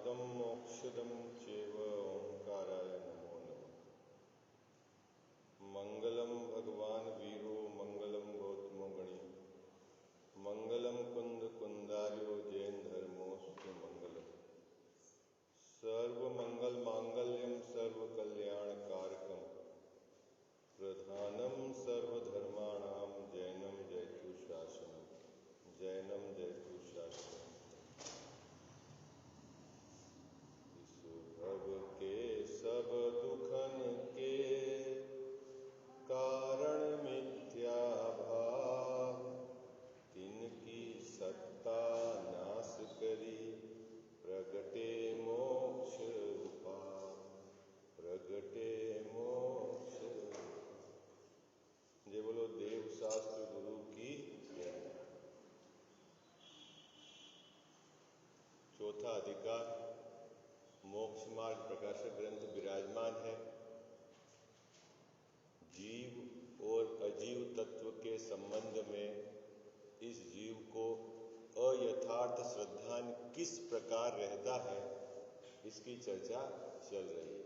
शाश्वतं मोक्षदं चैव ओंकाराय नमो नमः। मंगलम भगवान वीरो मंगलम गौतमो गणि मंगलम कुंद कुंदार्यो जैन धर्मोस्तु मंगलम। सर्वमंगल मांगल्यम सर्वकल्याण कारकम प्रधानम सर्वधर्माणाम जैनम जयतु शासनम जैनम जयतु शासनम। भव के सब दुखन के कारण मिथ्या भाव तिनकी सत्ता नाश करी प्रगटे मोक्ष उपाय प्रगटे मोक्ष। जय बोलो देव शास्त्र गुरु की जय। चौथा अधिकार मोक्ष मार्ग प्रकाशक ग्रंथ विराजमान है। जीव और अजीव तत्व के संबंध में इस जीव को अयथार्थ श्रद्धा किस प्रकार रहता है, इसकी चर्चा चल रही है।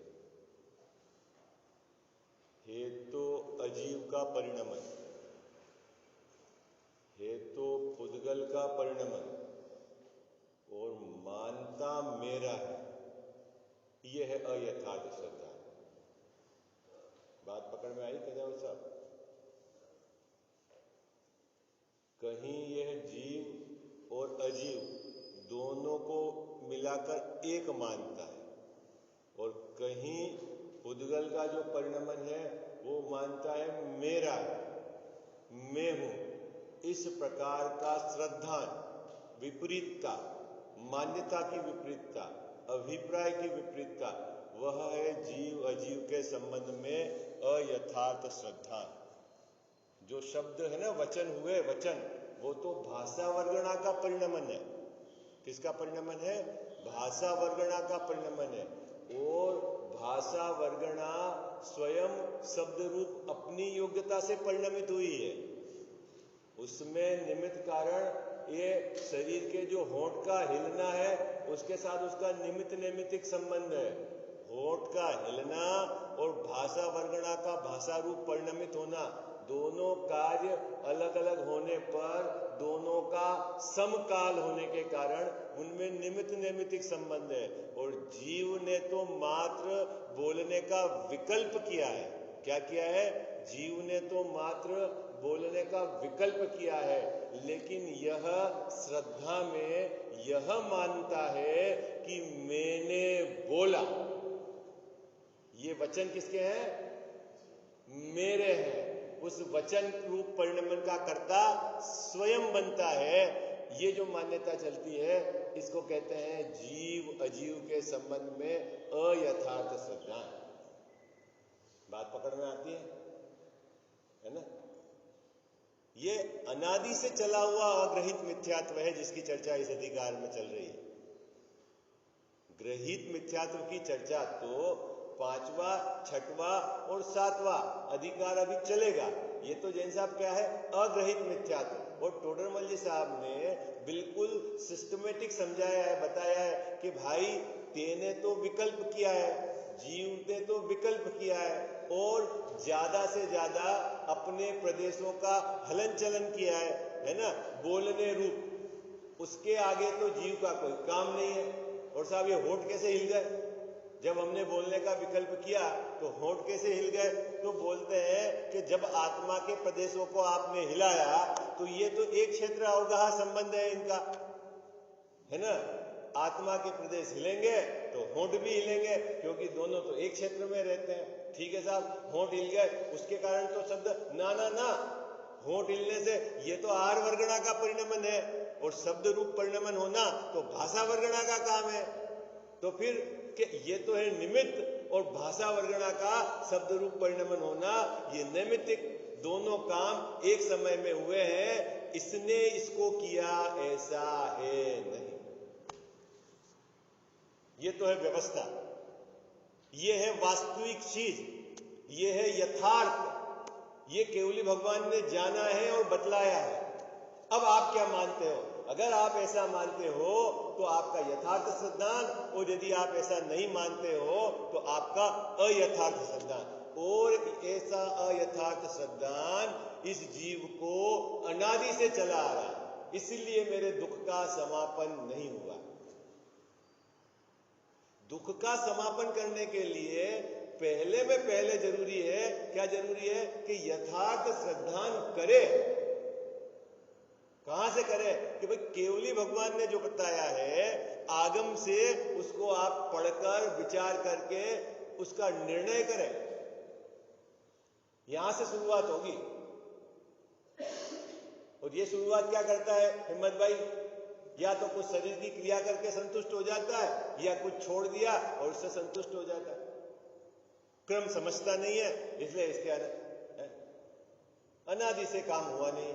हे तो अजीव का परिणमन, हे तो पुद्गल का परिणमन और मानता मेरा है, यह है अयथार्थ श्रद्धा। बात पकड़ में आई कजावत साहब? कहीं यह जीव और अजीव दोनों को मिलाकर एक मानता है और कहीं पुद्गल का जो परिणमन है वो मानता है मेरा है, मैं हूं। इस प्रकार का श्रद्धा विपरीतता, मान्यता की विपरीतता, अभिप्राय की विपरीतता, वह है जीव अजीव के संबंध में अयथार्थ श्रद्धा। जो शब्द है ना वचन हुए, वचन वो तो भाषा वर्गणा का परिणमन है। किसका परिणमन है? भाषा वर्गणा का परिणमन है। और भाषा वर्गणा स्वयं शब्द रूप अपनी योग्यता से परिणमित हुई है। उसमें निमित्त कारण ये शरीर के जो होंठ का हिलना है उसके साथ उसका निमित्त नैमित्तिक संबंध है। होंठ का हिलना और भाषा वर्गणा का भाषा रूप परिणमित होना, दोनों कार्य अलग अलग होने पर दोनों का समकाल होने के कारण उनमें निमित्त नैमित्तिक संबंध है। और जीव ने तो मात्र बोलने का विकल्प किया है। क्या किया है? जीव ने तो मात्र बोलने का विकल्प किया है, लेकिन यह श्रद्धा में यह मानता है कि मैंने बोला। ये वचन किसके हैं? मेरे हैं। उस वचन रूप परिणमन का कर्ता स्वयं बनता है। ये जो मान्यता चलती है इसको कहते हैं जीव अजीव के संबंध में अयथार्थ श्रद्धा। बात पकड़ में आती है ना? ये अनादि से चला हुआ अग्रहित मिथ्यात्व है जिसकी चर्चा इस अधिकार में चल रही है। ग्रहित मिथ्यात्व की चर्चा तो 5वां, 6वां और 7वां अधिकार अभी चलेगा। ये तो जैन साहब क्या है? अग्रहित मिथ्यात्व। और टोडरमल जी साहब ने बिल्कुल सिस्टमेटिक समझाया है, बताया है कि भाई तेने तो विकल्प किया है, जीव ने तो विकल्प किया है और ज्यादा से ज्यादा अपने प्रदेशों का हलन चलन किया है ना, बोलने रूप। उसके आगे तो जीव का कोई काम नहीं है। और साहब ये होंठ कैसे हिल गए? जब हमने बोलने का विकल्प किया तो होंठ कैसे हिल गए? तो बोलते हैं कि जब आत्मा के प्रदेशों को आपने हिलाया तो ये तो एक क्षेत्र अवगाह संबंध है इनका, है ना। आत्मा के प्रदेश हिलेंगे तो होंठ भी हिलेंगे, क्योंकि दोनों तो एक क्षेत्र में रहते हैं। ठीक है साहब, होंठ हिल गए उसके कारण तो शब्द ना ना ना, होंठ हिलने से ये तो आहार वर्गणा का परिणमन है और शब्द रूप परिणमन होना तो भाषा वर्गणा का काम है। तो फिर कि ये तो है निमित्त और भाषा वर्गणा का शब्द रूप परिणमन होना, ये नैमित्तिक दोनों काम एक समय में हुए हैं। इसने इसको किया ऐसा है नहीं। ये तो है व्यवस्था, ये है वास्तविक चीज, ये है यथार्थ। ये केवली भगवान ने जाना है और बतलाया है। अब आप क्या मानते हो? अगर आप ऐसा मानते हो तो आपका यथार्थ सिद्धांत, और यदि आप ऐसा नहीं मानते हो तो आपका अयथार्थ सिद्धांत। और ऐसा अयथार्थ सिद्धांत इस जीव को अनादि से चला आ रहा है, इसलिए मेरे दुख का समापन नहीं हुआ। दुख का समापन करने के लिए पहले जरूरी है, क्या जरूरी है? कि यथार्थ श्रद्धान करे। कहां से करे? कि भाई केवली भगवान ने जो बताया है आगम से, उसको आप पढ़कर विचार करके उसका निर्णय करें। यहां से शुरुआत होगी। और ये शुरुआत क्या करता है हिम्मत भाई? या तो कुछ शरीर की क्रिया करके संतुष्ट हो जाता है, या कुछ छोड़ दिया और उससे संतुष्ट हो जाता है। क्रम समझता नहीं है, इसलिए इसके अनादि से काम हुआ नहीं।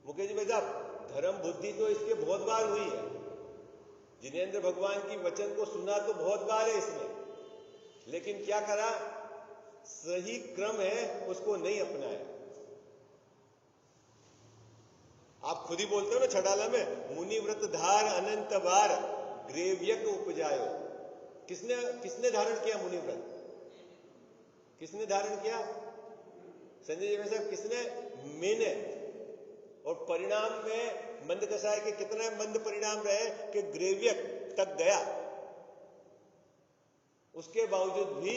मुकेश जी भाई साहब, धर्म बुद्धि तो इसके बहुत बार हुई है। जिनेंद्र भगवान की वचन को सुना तो बहुत बार है इसने, लेकिन क्या करा? सही क्रम है उसको नहीं अपनाया। आप खुद ही बोलते हो ना छड़ाला में, मुनि व्रत धार अनंत बार ग्रेव्यक उपजायो। किसने धारण किया मुनि व्रत? किसने धारण किया? संजय जी साहब, किसने? मैंने। और परिणाम में मंद कसाय के कितने मंद परिणाम रहे कि ग्रेव्यक तक गया। उसके बावजूद भी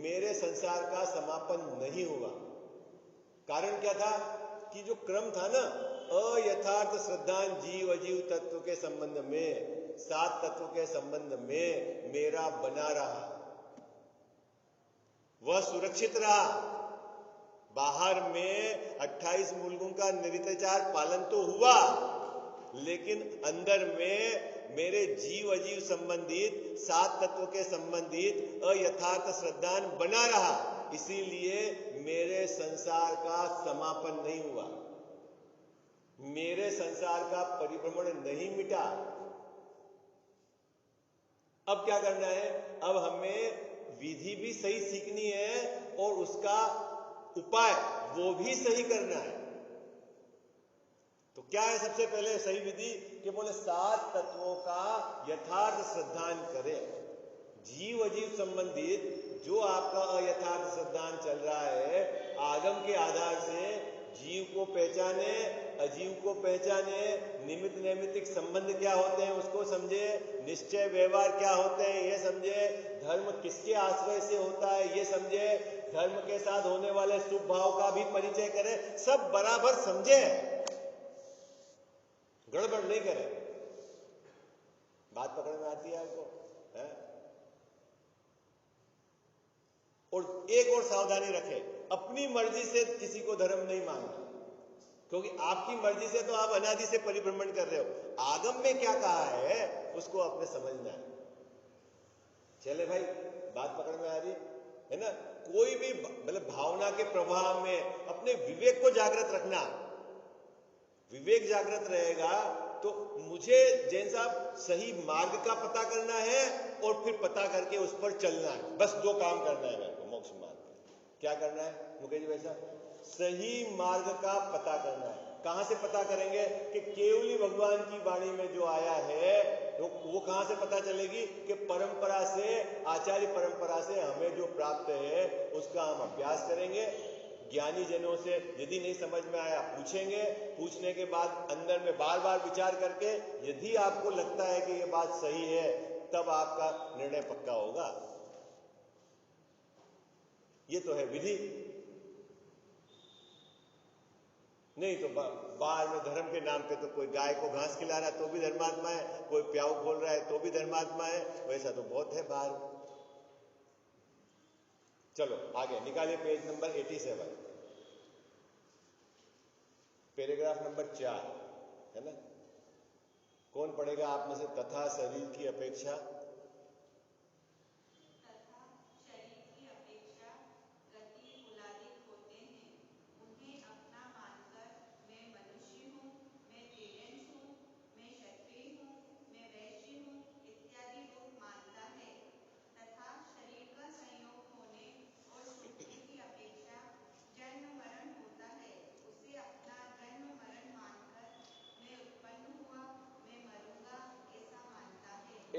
मेरे संसार का समापन नहीं हुआ। कारण क्या था? कि जो क्रम था ना, अयथार्थ श्रद्धान जीव अजीव तत्व के संबंध में, सात तत्व के संबंध में मेरा बना रहा, वह सुरक्षित रहा। बाहर में 28 मूलकों का निरिताचार पालन तो हुआ, लेकिन अंदर में मेरे जीव अजीव संबंधित, सात तत्व के संबंधित अयथार्थ श्रद्धान बना रहा। इसीलिए मेरे संसार का समापन नहीं हुआ, मेरे संसार का परिभ्रमण नहीं मिटा। अब क्या करना है? अब हमें विधि भी सही सीखनी है और उसका उपाय वो भी सही करना है। तो क्या है सबसे पहले सही विधि? कि बोले सात तत्वों का यथार्थ श्रद्धान करें। जीव अजीव संबंधित जो आपका अयथार्थ श्रद्धान चल रहा है, आगम के आधार से जीव को पहचाने, अजीव को पहचाने, निमित्त नैमित्तिक संबंध क्या होते हैं उसको समझे, निश्चय व्यवहार क्या होते हैं ये समझे, धर्म किसके आश्रय से होता है ये समझे, धर्म के साथ होने वाले शुभ भाव का भी परिचय करें। सब बराबर समझे, गड़बड़ नहीं करें। बात पकड़ में आती है आपको? है? और एक और सावधानी रखें, अपनी मर्जी से किसी को धर्म नहीं मानना, क्योंकि आपकी मर्जी से तो आप अनादि से परिभ्रमण कर रहे हो। आगम में क्या कहा है उसको आपने समझना है। चले भाई, बात पकड़ में आ रही है ना? कोई भी मतलब भावना के प्रभाव में अपने विवेक को जागृत रखना। विवेक जागृत रहेगा तो मुझे जैन साहब सही मार्ग का पता करना है और फिर पता करके उस पर चलना है। बस दो काम करना है मेरे को मोक्ष मार्ग। क्या करना है मुकेश जी वैसा? सही मार्ग का पता करना है। कहां से पता करेंगे? कि केवली भगवान की वाणी में जो आया है तो वो कहां से पता चलेगी? कि परंपरा से, आचार्य परंपरा से हमें जो प्राप्त है उसका हम अभ्यास करेंगे। ज्ञानी जनों से यदि नहीं समझ में आया पूछेंगे, पूछने के बाद अंदर में बार बार विचार करके यदि आपको लगता है कि ये बात सही है तब आपका निर्णय पक्का होगा। ये तो है विधि। नहीं तो बाहर में धर्म के नाम पे तो कोई गाय को घास खिला रहा है तो भी धर्मात्मा है, कोई प्याऊ खोल रहा है तो भी धर्मात्मा है। वैसा तो बहुत है बाहर। चलो आगे निकालिए पेज नंबर 87, पैराग्राफ नंबर 4 है ना? कौन पढ़ेगा आप में से? तथा शरीर की अपेक्षा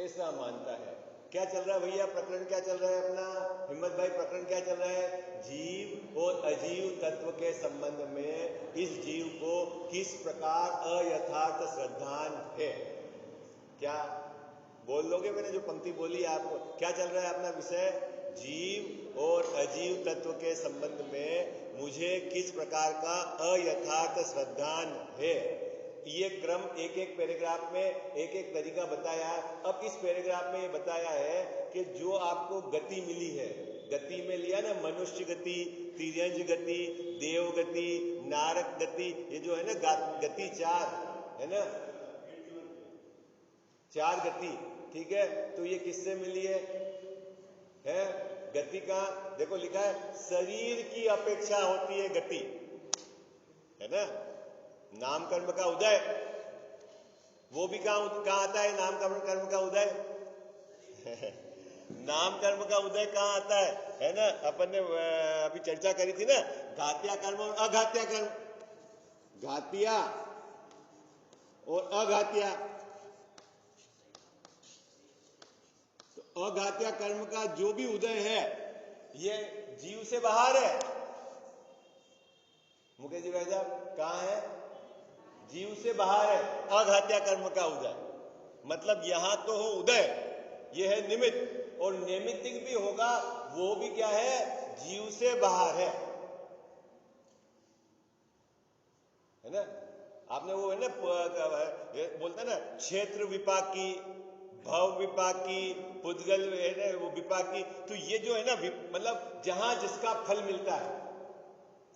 ऐसा मानता है। क्या चल रहा है भैया, प्रकरण क्या चल रहा है अपना, हिम्मत भाई, प्रकरण क्या चल रहा है? जीव और अजीव तत्व के संबंध में इस जीव को किस प्रकार अयथार्थ श्रद्धान है। क्या बोल लोगे? मैंने जो पंक्ति बोली आपको, क्या चल रहा है अपना विषय? जीव और अजीव तत्व के संबंध में मुझे किस प्रकार का अयथार्थ श्रद्धान है। ये क्रम एक एक पैराग्राफ में एक एक तरीका बताया है। अब इस पैराग्राफ में ये बताया है कि जो आपको गति मिली है, गति में लिया ना, मनुष्य गति, तिर्यंज गति, देव गति, नारक गति, ये जो है ना गति 4 है ना, 4 गति, ठीक है। तो ये किससे मिली है? गति का देखो लिखा है, शरीर की अपेक्षा होती है गति, है ना। नाम कर्म का उदय, वो भी कहां आता है? नाम कर्म का उदय नाम कर्म का उदय कहां आता है ना। अपन ने अभी चर्चा करी थी ना, घात्या कर्म और अघात्या कर्म, घातिया और अघात्या। तो अघात्या कर्म का जो भी उदय है ये जीव से बाहर है। मुकेश जी भाई साहब, कहां है? जीव से बाहर है अघात्या कर्म का उदय। मतलब यहां तो हो उदय, यह है निमित्त, और नैमित्तिक भी होगा, वो भी क्या है? जीव से बाहर है ना। आपने वो है ना, बोलता है ना, क्षेत्र विपाकी, भव विपाकी, पुद्गल है ना, वो विपाकी। तो ये जो है ना, मतलब जहां जिसका फल मिलता है,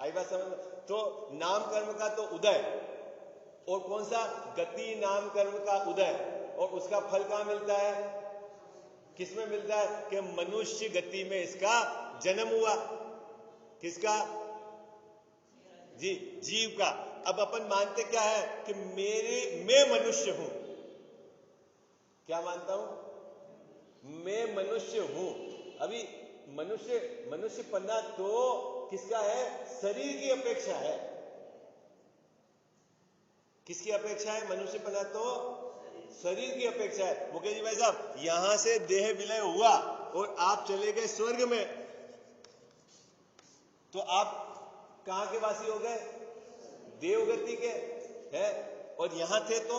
आई बात समझ। तो नाम कर्म का तो उदय, और कौन सा? गति नाम कर्म का उदय, और उसका फल कहां मिलता है? किसमें मिलता है? कि मनुष्य गति में इसका जन्म हुआ। किसका? जी, जीव का। अब अपन मानते क्या है कि मैं मनुष्य हूं। क्या मानता हूं? मैं मनुष्य हूं। अभी मनुष्य पन्ना तो किसका है? शरीर की अपेक्षा है। किसकी अपेक्षा है? मनुष्य पना तो शरीर की अपेक्षा है। मुकेश जी भाई साहब, यहां से देह विलय हुआ और आप चले गए स्वर्ग में, तो आप कहां के वासी हो गए? देवगति के है। और यहां थे तो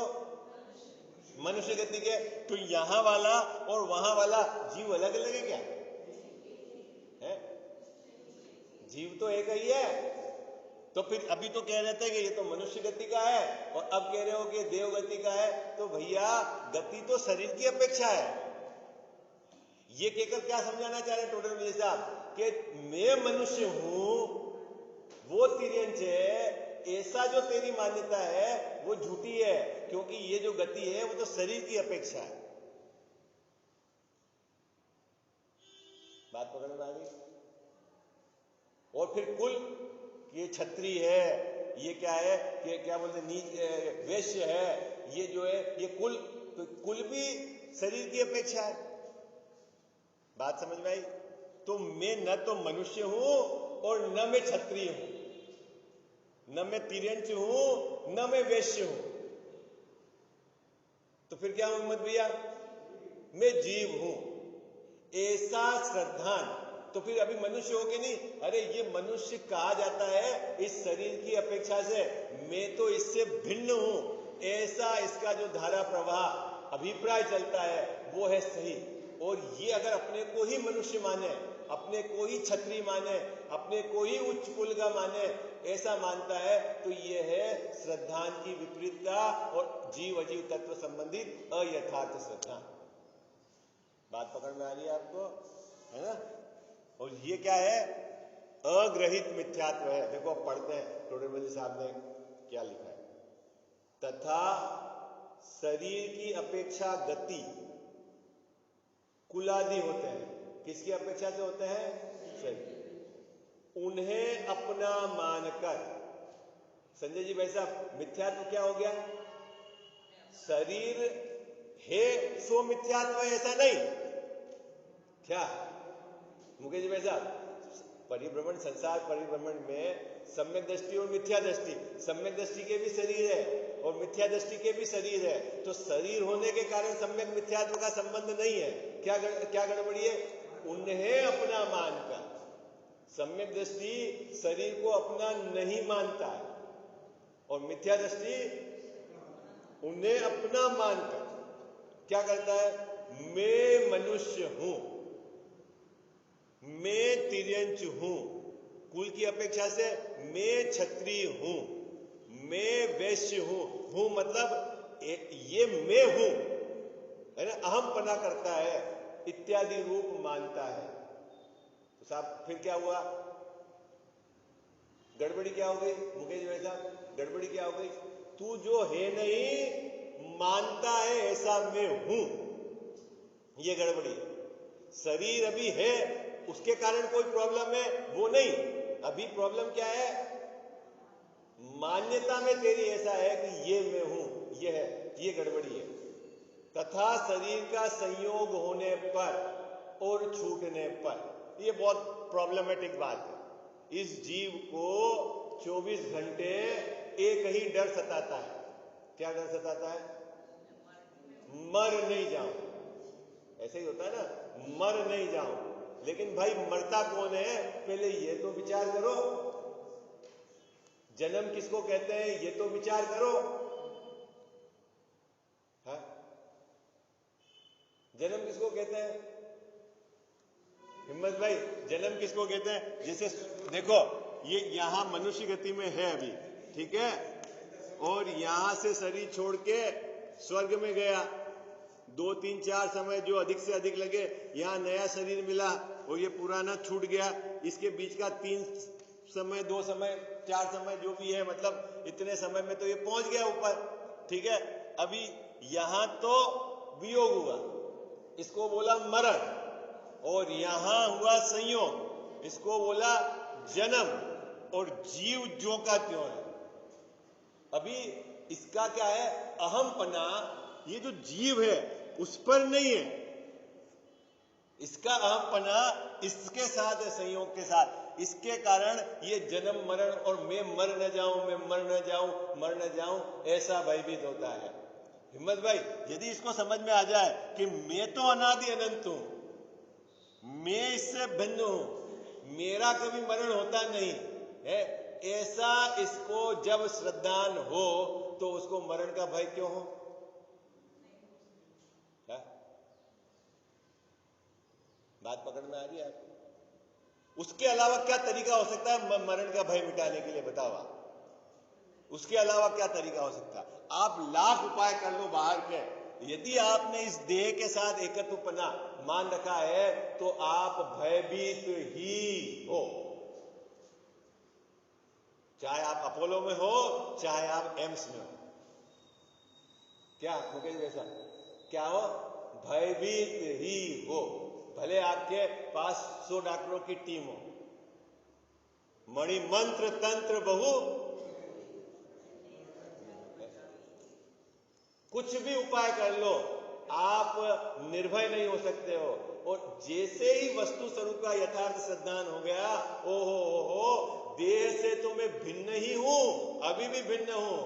मनुष्य गति के। तो यहां वाला और वहां वाला जीव अलग अलग है क्या है? जीव तो एक ही है। तो फिर अभी तो कह रहे थे कि ये तो मनुष्य गति का है, और अब कह रहे हो कि देव गति का है। तो भैया गति तो शरीर की अपेक्षा है। ये कहकर क्या समझाना चाह रहे हैं टोटल मिले साहब? कि मैं मनुष्य हूं, वो तिर्यंच है। ऐसा जो तेरी मान्यता है वो झूठी है, क्योंकि ये जो गति है वो तो शरीर की अपेक्षा है। बात पकड़ में आ गई? और फिर कुल, ये छत्री है, ये क्या है कि क्या बोलते नीच वैश्य है, ये जो है ये कुल, तो कुल भी शरीर की अपेक्षा है। बात समझ में आई? तो मैं न तो मनुष्य हूं और न मैं क्षत्रिय हूं, न मैं तिर्यंच हूं, न मैं वैश्य हूं। तो फिर क्या हूं मत भैया? मैं जीव हूं। ऐसा श्रद्धान। तो फिर अभी मनुष्य हो कि नहीं? अरे ये मनुष्य कहा जाता है इस शरीर की अपेक्षा से, मैं तो इससे भिन्न हूं। ऐसा इसका जो धारा प्रवाह अभिप्राय चलता है वो है सही। और ये अगर अपने को ही मनुष्य माने, अपने को ही क्षत्रिय माने, अपने को ही उच्च कुल का माने, ऐसा मानता है, तो ये है श्रद्धान की विपरीतता और जीव अजीव तत्व संबंधित अयथार्थ श्रद्धा। बात पकड़ में आ रही है आपको, है ना? और ये क्या है? अग्रहित मिथ्यात्व है। देखो अब पढ़ते हैं टोडेमल साहब ने क्या लिखा है। तथा शरीर की अपेक्षा गति कुलादि होते हैं। किसकी अपेक्षा से होते हैं? शरीर। उन्हें अपना मानकर, संजय जी भाई साहब, मिथ्यात्व क्या हो गया? शरीर है सो मिथ्यात्व है, ऐसा नहीं क्या मुकेश जी भाई साहब? परिभ्रमण, संसार परिभ्रमण में सम्यक दृष्टि और मिथ्या दृष्टि, सम्यक दृष्टि के भी शरीर है और मिथ्या दृष्टि के भी शरीर है, तो शरीर होने के कारण सम्यक मिथ्यात्व का संबंध नहीं है। क्या गड़बड़ी है? उन्हें अपना मानकर, सम्यक दृष्टि शरीर को अपना नहीं मानता है और मिथ्या दृष्टि उन्हें अपना मानकर क्या करता है? मैं मनुष्य हूं, मैं तिर्यंच हूं, कुल की अपेक्षा से मैं क्षत्रिय हूं, मैं वैश्य हूं मतलब ये मैं हूं, है ना, अहम पना करता है, इत्यादि रूप मानता है। तो साहब फिर क्या हुआ? गड़बड़ी क्या हो गई मुकेश भाई साहब? गड़बड़ी क्या हो गई? तू जो है नहीं मानता है ऐसा मैं हूं, ये गड़बड़ी। शरीर अभी है उसके कारण कोई प्रॉब्लम है वो नहीं, अभी प्रॉब्लम क्या है? मान्यता में तेरी ऐसा है कि ये मैं हूं, ये है, ये गड़बड़ी है। तथा शरीर का संयोग होने पर और छूटने पर, ये बहुत प्रॉब्लमेटिक बात है। इस जीव को 24 घंटे एक ही डर सताता है। क्या डर सताता है? मर नहीं जाऊं। ऐसे ही होता है ना, मर नहीं जाऊं। लेकिन भाई मरता कौन है पहले ये तो विचार करो। जन्म किसको कहते हैं ये तो विचार करो। हा? जन्म किसको कहते हैं? हिम्मत भाई, जन्म किसको कहते हैं? जैसे देखो ये यहां मनुष्य गति में है अभी, ठीक है, और यहां से शरीर छोड़ के स्वर्ग में गया, 2, 3, 4 समय जो अधिक से अधिक लगे, यहां नया शरीर मिला और ये पुराना छूट गया। इसके बीच का 3 समय, 2 समय, 4 समय जो भी है, मतलब इतने समय में तो ये पहुंच गया ऊपर, ठीक है। अभी यहां तो वियोग हुआ, इसको बोला मरण, और यहां हुआ संयोग, इसको बोला जन्म, और जीव जो का त्यों है। अभी इसका क्या है? अहमपना ये जो जीव है उस पर नहीं है, इसका अहमपना इसके साथ है, संयोग के साथ। इसके कारण ये जन्म मरण और मैं मर न जाऊं, मैं मर न जाऊं, मर न जाऊं, ऐसा भयभीत होता है। हिम्मत भाई, यदि इसको समझ में आ जाए कि मैं तो अनादि अनंत हूं, मैं इससे भिन्न हूं, मेरा कभी मरण होता नहीं है, ऐसा इसको जब श्रद्धान हो तो उसको मरण का भय क्यों हो? क्या बात पकड़ में आ रही है आपको? उसके अलावा क्या तरीका हो सकता है मरण का भय मिटाने के लिए? बताओ आप, उसके अलावा क्या तरीका हो सकता है? आप लाख उपाय कर लो बाहर के, यदि आपने इस देह के साथ एकत्वपना मान रखा है तो आप भयभीत ही हो, चाहे आप अपोलो में हो, चाहे आप एम्स में हो। क्या मुकेश वैसा क्या हो? भयभीत ही हो, भले आपके पास 100 डॉक्टरों की टीम हो। मणि मंत्र तंत्र बहु, कुछ भी उपाय कर लो, आप निर्भय नहीं हो सकते हो। और जैसे ही वस्तु स्वरूप का यथार्थ श्रद्धान हो गया, ओहो, देह से तो मैं भिन्न ही हूं, अभी भी भिन्न हूं,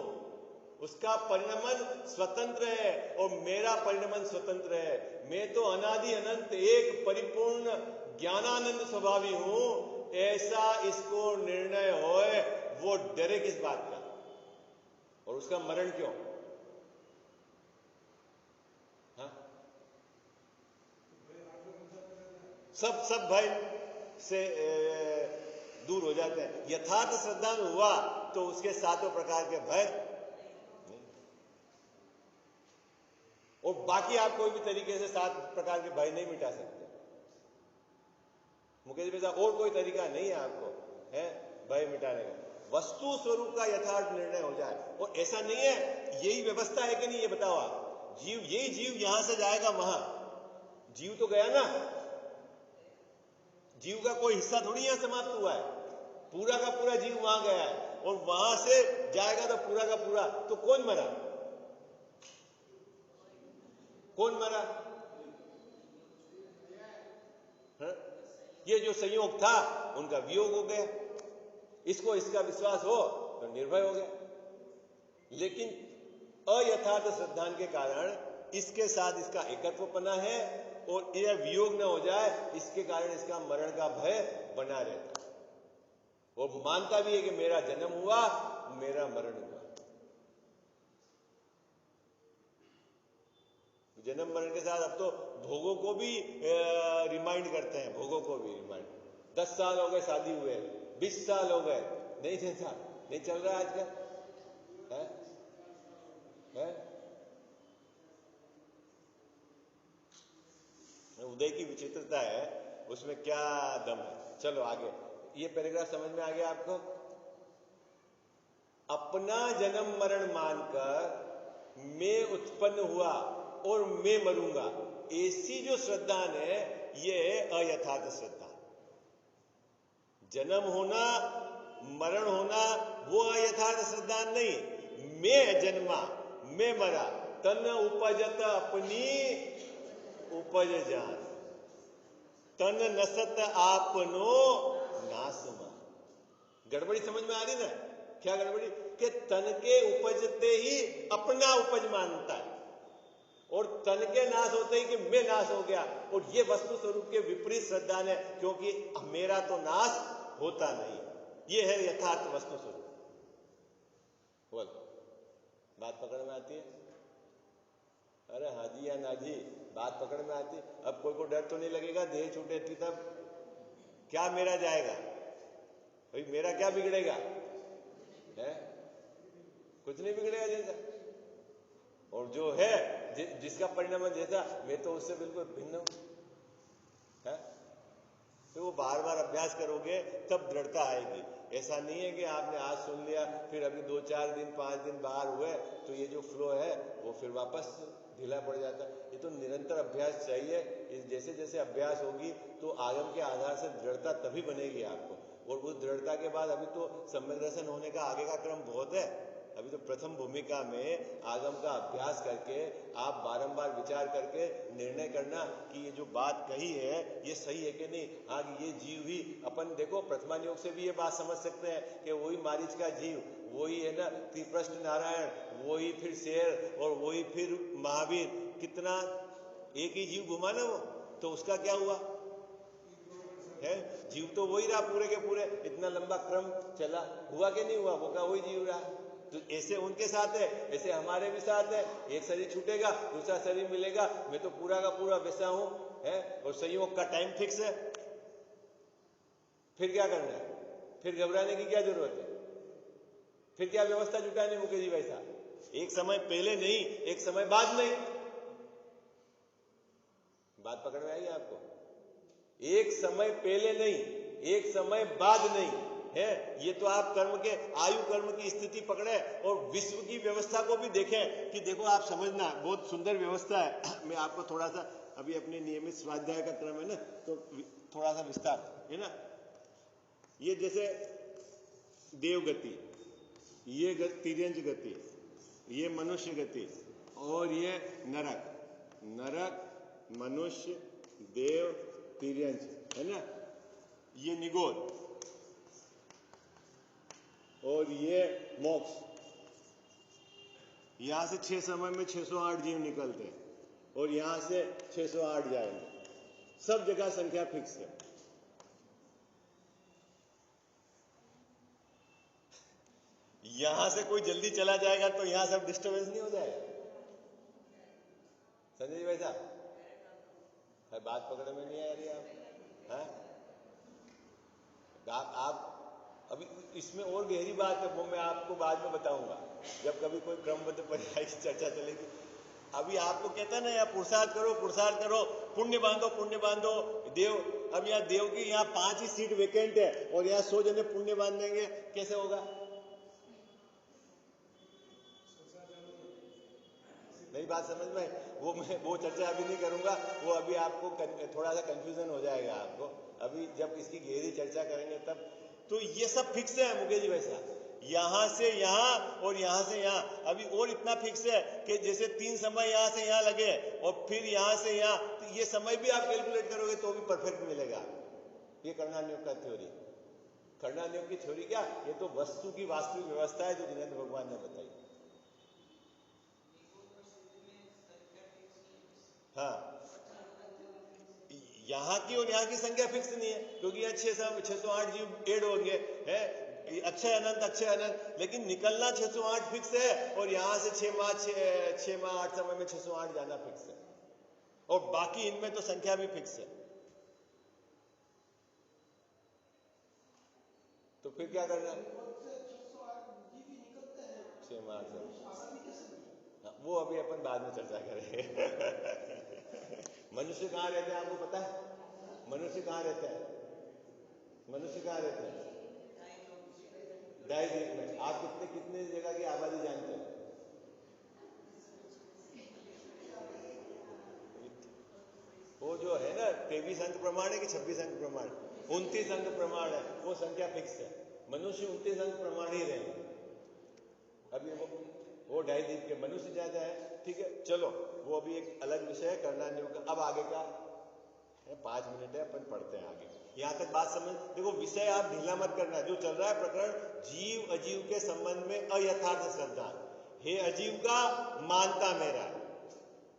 उसका परिणमन स्वतंत्र है और मेरा परिणमन स्वतंत्र है। मैं तो अनादि अनंत एक परिपूर्ण ज्ञानानंद स्वभावी हूं, ऐसा इसको निर्णय होए, वो डरे किस बात का? और उसका मरण क्यों? हाँ? सब भय से दूर हो जाते हैं। यथार्थ श्रद्धान हुआ तो उसके सातों प्रकार के भय, और बाकी आप कोई भी तरीके से 7 प्रकार के भय नहीं मिटा सकते। मुकेश भाई साहब, और कोई तरीका नहीं है आपको है भय मिटाने का। वस्तु स्वरूप का यथार्थ निर्णय हो जाए। और ऐसा नहीं है, यही व्यवस्था है कि नहीं ये बताओ आप? जीव, यही जीव यहां से जाएगा वहां, जीव तो गया ना, जीव का कोई हिस्सा थोड़ी यहां समाप्त हुआ है, पूरा का पूरा जीव वहां गया है, और वहां से जाएगा तो पूरा का पूरा। तो कौन मरा? कौन मरा? है? ये जो संयोग था उनका वियोग हो गया, इसको इसका विश्वास हो तो निर्भय हो गया। लेकिन अयथार्थ श्रद्धा के कारण इसके साथ इसका एकत्वपना है, और यह वियोग न हो जाए इसके कारण इसका मरण का भय बना रहता है। वो मानता भी है कि मेरा जन्म हुआ, मेरा मरण हुआ। जन्म मरण के साथ अब तो भोगों को भी रिमाइंड करते हैं, भोगों को भी रिमाइंड। 10 साल हो गए शादी हुए, 20 साल हो गए, नहीं नहीं चल रहा है आजकल है? उदय की विचित्रता है, उसमें क्या दम है। चलो आगे, ये पैराग्राफ समझ में आ गया आपको? अपना जन्म मरण मानकर मैं उत्पन्न हुआ और मैं मरूंगा, ऐसी जो श्रद्धा है ये अयथार्थ श्रद्धा। जन्म होना मरण होना वो अयथार्थ श्रद्धा नहीं। मैं जन्मा मैं मरा, तन उपजत अपनी उपज जान, तन नसत आपनो नासमा। गड़बड़ी समझ में आ रही ना? क्या गड़बड़ी? कि तन के उपजते ही अपना उपज मानता है, और तन के नाश होते ही कि मैं नाश हो गया। और ये वस्तु स्वरूप के विपरीत श्रद्धा है, क्योंकि मेरा तो नाश होता नहीं। ये है यथार्थ वस्तु स्वरूप। बोल, बात पकड़ में आती है? अरे हाँ जी या ना जी, बात पकड़ में आती। अब कोई को डर तो नहीं लगेगा देह छूटे थी तब क्या मेरा जाएगा? भाई मेरा क्या बिगड़ेगा है? कुछ नहीं बिगड़ेगा जैसा। और जो है जिसका परिणाम जैसा, मैं तो उससे बिल्कुल भिन्न हूं। तो वो बार बार अभ्यास करोगे तब दृढ़ता आएगी। ऐसा नहीं है कि आपने आज सुन लिया फिर अभी 2-4 दिन 5 दिन बाहर हुए तो ये जो फ्लो है वो फिर वापस ढीला पड़ जाता है। ये तो निरंतर अभ्यास चाहिए। जैसे जैसे अभ्यास होगी तो आगम के आधार से दृढ़ता तभी बनेगी आपको। और उस दृढ़ता के बाद अभी तो सम्यक दर्शन होने का आगे का क्रम बहुत है। अभी तो प्रथम भूमिका में आगम का अभ्यास करके आप बारंबार विचार करके निर्णय करना कि ये जो बात कही है ये सही है कि नहीं। हाँ, ये जीव ही अपन देखो प्रथमान योग से भी ये बात समझ सकते हैं कि वही मारीच का जीव, वही है ना त्रिप्रष्ट नारायण, वही फिर शेर और वही फिर महावीर, कितना एक ही जीव घुमा ना वो, तो उसका क्या हुआ है? जीव तो वही रहा पूरे के पूरे, इतना लंबा क्रम चला, हुआ कि नहीं हुआ? वो का वही जीव रहा। तो ऐसे उनके साथ है, ऐसे हमारे भी साथ है। एक शरीर छूटेगा दूसरा शरीर मिलेगा, मैं तो पूरा का पूरा वैसा हूं है। और संयोग का टाइम फिक्स है, फिर क्या करना है? फिर घबराने की क्या जरूरत है? फिर क्या व्यवस्था जुटानी मुकेश जी? वैसा एक समय पहले नहीं, एक समय बाद नहीं। बात पकड़ में आई आपको? एक समय पहले नहीं, एक समय बाद नहीं है। ये तो आप कर्म के आयु कर्म की स्थिति पकड़े और विश्व की व्यवस्था को भी देखें कि देखो आप समझना बहुत सुंदर व्यवस्था है। मैं आपको थोड़ा सा अभी अपने नियमित स्वाध्याय का क्रम है ना, तो थोड़ा सा विस्तार है ना। ये जैसे देवगति, ये तिर्यंज गति, ये मनुष्य गति, और ये नरक, नरक मनुष्य देव तिर्यंज है ना। ये निगोद और ये मोक्ष। यहां से 6 समय में 608 जीव निकलते हैं और यहां से 608 जाएंगे। सब जगह संख्या फिक्स है। यहां से कोई जल्दी चला जाएगा तो यहां सब डिस्टर्बेंस नहीं हो जाएगा? संजय जी भाई साहब, बात पकड़ में नहीं आ रही आप अभी इसमें और गहरी बात है, वो मैं आपको बाद में बताऊंगा जब कभी कोई क्रमबद्ध पर्याय की चर्चा चलेगी। अभी आपको कहता है ना यार पुरुषार्थ करो, पुरुषार्थ करो, पुण्य बांधो, पुण्य बांधो। देव, अब यहाँ देव की यहाँ 5 ही सीट वेकेंट है और यहाँ 100 जने पुण्य बांध देंगे, कैसे होगा? नहीं बात समझ में? मैं वो चर्चा अभी नहीं करूंगा, वो अभी आपको थोड़ा सा कंफ्यूजन हो जाएगा आपको। अभी जब इसकी गहरी चर्चा करेंगे तब। तो ये सब फिक्स है मुकेश जी वैसा, यहां से यहां और यहां से यहां। अभी और इतना फिक्स है कि जैसे 3 समय यहां से यहां लगे और फिर यहां से यहां, तो ये समय भी आप कैलकुलेट करोगे तो भी परफेक्ट मिलेगा। ये कर्णानियोग का थ्योरी, कर्णानियोग की थ्योरी क्या, ये तो वस्तु की वास्तविक व्यवस्था है जो जिनेंद्र भगवान ने बताई। हाँ, यहाँ की और यहाँ की संख्या फिक्स नहीं है, क्योंकि यहाँ 608 जीव ऐड होंगे, है अक्षय अनंत, लेकिन निकलना 608 फिक्स है, और यहां से 6 माह 8 समय में 608 जाना फिक्स है, और बाकी इनमें तो संख्या भी फिक्स है। तो फिर क्या करना है? 6 माह 8 समय, वो अभी अपन बाद में चर्चा करेंगे। मनुष्य कहाँ रहते हैं आपको पता है? मनुष्य कहाँ रहते हैं? मनुष्य कहाँ रहते हैं? डायद्वीप में। आप कितने जगह की आबादी जानते हैं? वो जो है ना 23 अंक प्रमाण है कि 26 अंक प्रमाण, 29 अंक प्रमाण है, वो संख्या फिक्स है। मनुष्य 29 अंक प्रमाण ही रहेंगे। अभी वो डायद्वीप के मनुष्य ज्यादा है, ठीक है, चलो वो अभी एक अलग विषय है, करना नहीं होगा। अब आगे का 5 मिनट है, अपन पढ़ते हैं आगे। यहां तक बात समझ, देखो विषय आप ढीला मत करना। जो चल रहा है प्रकरण जीव अजीव के संबंध में अयथार्थ श्रद्धा, हे अजीव का मानता मेरा है।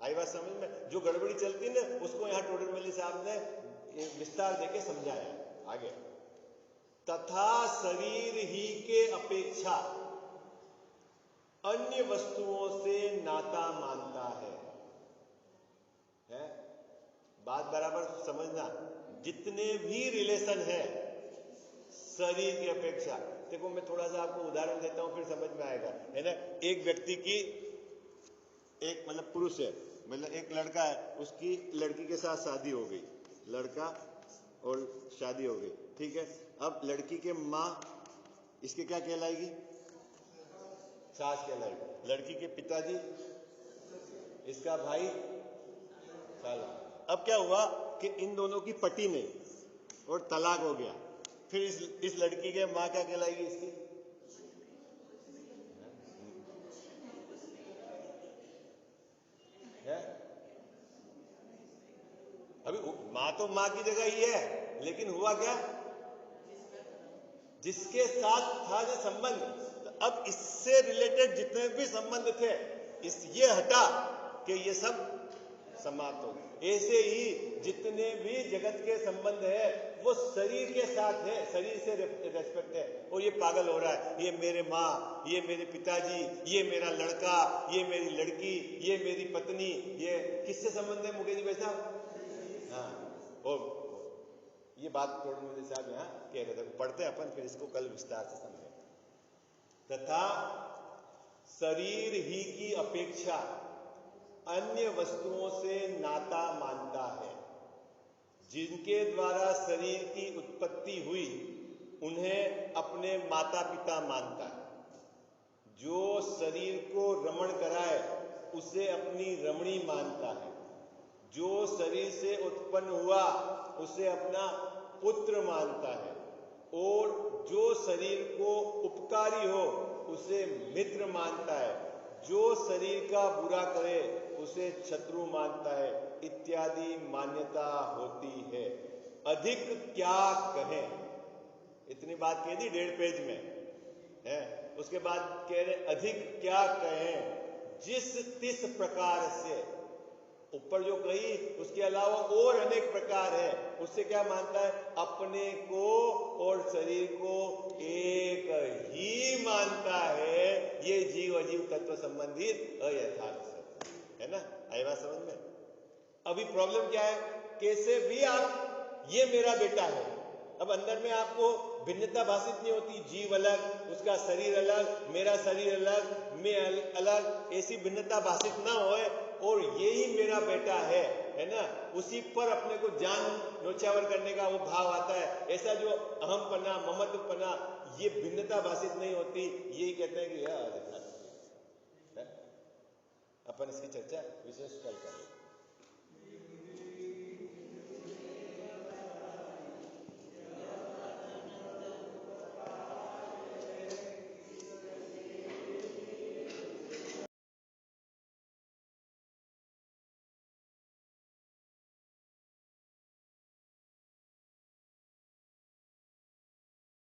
आई बात समझ में? जो गड़बड़ी चलती ना, उसको यहाँ टोडरमल साहब ने विस्तार देके समझाया। आगे, तथा शरीर ही के अपेक्षा अन्य वस्तुओं से नाता मानता है? बात बराबर समझना। जितने भी रिलेशन है शरीर की अपेक्षा, देखो मैं थोड़ा सा आपको उदाहरण देता हूं, फिर समझ में आएगा, है ना। एक व्यक्ति की, एक मतलब पुरुष है, मतलब एक लड़का है, उसकी लड़की के साथ शादी हो गई, लड़का और शादी हो गई, ठीक है। अब लड़की के माँ इसके क्या कहलाएगी? सास कहलाएगी। लड़की के पिताजी, इसका भाई साला। अब क्या हुआ कि इन दोनों की पटी नहीं और तलाक हो गया, फिर इस लड़की के माँ क्या कहलाएगी? इसकी है? अभी माँ तो माँ की जगह ही है, लेकिन हुआ क्या? जिसके साथ था जो संबंध, तो अब इससे रिलेटेड जितने भी संबंध थे, ये हटा कि ये सब समाप्त हो गए। ऐसे ही जितने भी जगत के संबंध है वो शरीर के साथ है, शरीर से रेस्पेक्ट है। और ये पागल हो रहा है, ये मेरे माँ, ये मेरे पिताजी, ये मेरा लड़का, ये मेरी लड़की, ये मेरी पत्नी, ये किससे संबंध है मुकेश भाई साहब? हाँ, और ये बात टोडरमल साहब यहाँ कह रहे थे। पढ़ते हैं अपन, फिर इसको कल विस्तार से समझें। तथा शरीर ही की अपेक्षा अन्य वस्तुओं से नाता मानता है। जिनके द्वारा शरीर की उत्पत्ति हुई उन्हें अपने माता पिता मानता है। जो शरीर को रमण कराए उसे अपनी रमणी मानता है। जो शरीर से उत्पन्न हुआ उसे अपना पुत्र मानता है, और जो शरीर को उपकारी हो उसे मित्र मानता है। जो शरीर का बुरा करे उसे शत्रु मानता है, इत्यादि मान्यता होती है। अधिक क्या कहें? इतनी बात कह दी 1.5 पेज में है। उसके बाद कह रहे अधिक क्या कहें, जिस तिस प्रकार से, ऊपर जो कही उसके अलावा और अनेक प्रकार है। उससे क्या मानता है? अपने को और शरीर को एक ही मानता है। ये जीव अजीव तत्व संबंधित अयथार्थ है ना। आई बात समझ में? अभी प्रॉब्लम क्या है? कैसे भी आप, ये मेरा बेटा है, अब अंदर में आपको भिन्नता भाषित नहीं होती। जीव अलग, उसका शरीर अलग, मेरा शरीर अलग, मैं अलग, ऐसी भिन्नता भाषित ना होए, और यही मेरा बेटा है ना। उसी पर अपने को जान न्योछावर करने का वो भाव आता है। ऐसा जो अहमपना, ममत्वपना, ये भिन्नता भाषित नहीं होती। यही कहते हैं कि यार अपन इसकी चर्चा विशेष कल करेंगे।